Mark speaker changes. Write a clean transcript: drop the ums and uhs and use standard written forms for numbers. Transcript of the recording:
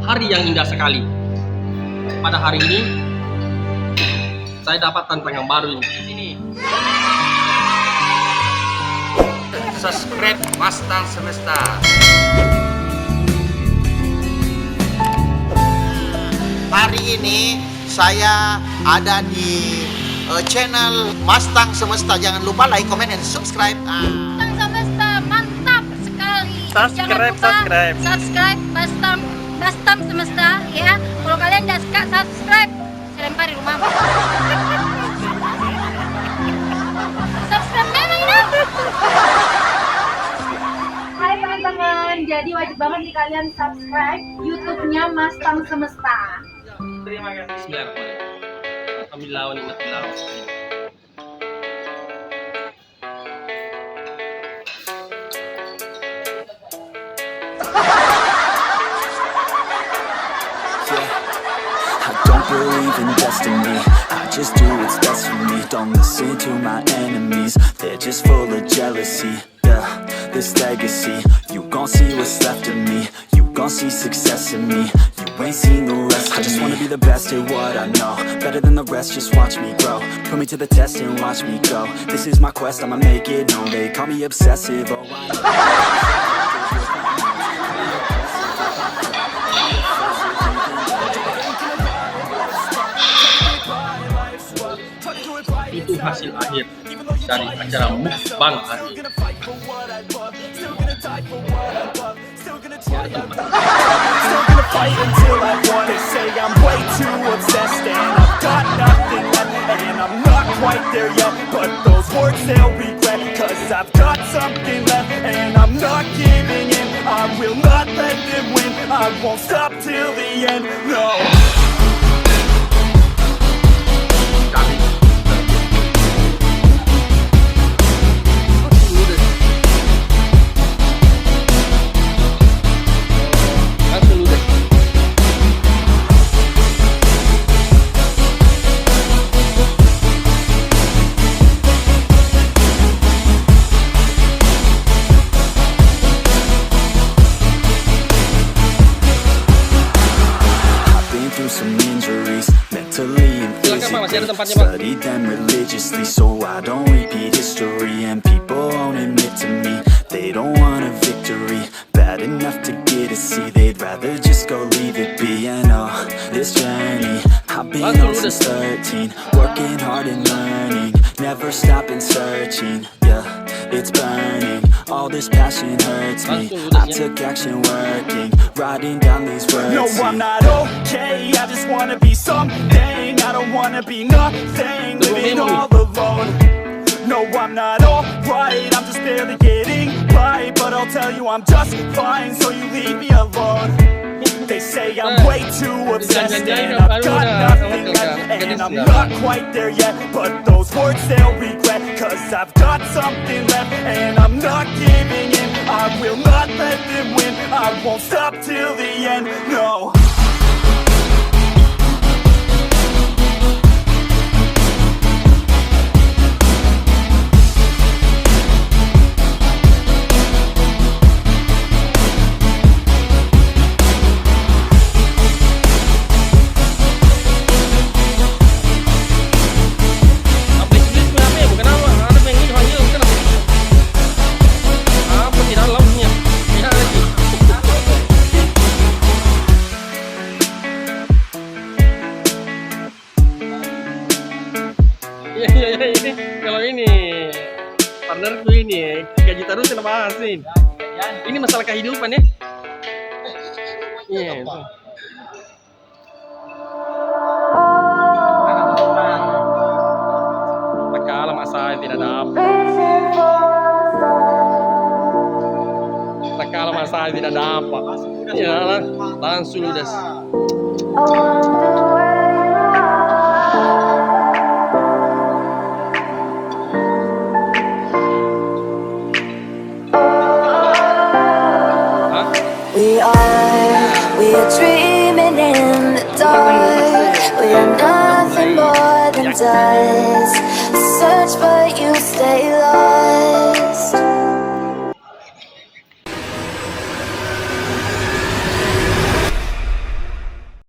Speaker 1: hari yang indah sekali. Pada hari ini saya dapat tantangan baru ini.
Speaker 2: Subscribe Mastang Semesta.
Speaker 3: Hari ini saya ada di channel Mastang Semesta. Jangan lupa like, comment, and subscribe.
Speaker 4: Mastang Semesta mantap sekali. Jangan lupa subscribe Mastang Semesta ya. Kalau kalian tidak suka subscribe, saya lempar di rumah. Subscribe memang ya. Hai teman-teman, jadi wajib banget nih kalian subscribe YouTube-nya Mastang Semesta.
Speaker 1: Terima kasih. Bismillahirrahmanirrahim. Alhamdulillah wa ni'matillah.
Speaker 5: I don't believe in destiny, I just do what's best for me. Don't listen to my enemies, they're just full of jealousy. Yeah, this legacy, you gon' see what's left of me. You gon' see success in me, you ain't seen the rest of me. I just wanna be the best at what I know, better than the rest, just watch me grow. Put me to the test and watch me go. This is my quest, I'ma make it known. They call me obsessive, oh I know.
Speaker 1: Itu hasil akhir dari acara mukbang hari ini.
Speaker 6: Still gonna fight until I won. They say I'm way too obsessed and I've got nothing left, and I'm not quite there yet, but those words they'll regret, cause I've got something left and I'm not giving in. I will not let them win, I won't stop till the end, no.
Speaker 5: Some injuries, mentally and physically. Studied them religiously so I don't repeat history. And people won't admit to me they don't want a victory. Bad enough to get a C, they'd rather just go leave it be. And this journey I've been on since 13, working hard and learning, never stopping searching. Yeah, it's burning, all this passion hurts me. I took action working, writing down these words.
Speaker 6: No, I'm not okay, I just wanna be something. I don't wanna be nothing, living all alone. No, I'm not alright, I'm just barely getting by, but I'll tell you I'm just fine, so you leave me alone. They say I'm way too obsessed and I've got nothing left, and I'm not quite there yet, but those words they'll regret, cause I've got something left and I'm not giving in. I will not let them win, I won't stop till the end, no.
Speaker 1: Iya ini kalau ini partnerku ini gaji terus kena bahasin. Ini masalah kehidupan ya. Iya. Tak kalah mak saya tidak dapat. Tak kalah mak saya tidak dapat. Ya lah, langsung ludes.
Speaker 7: We are dreaming in the dark. We are nothing more than dust. Search but you stay lost.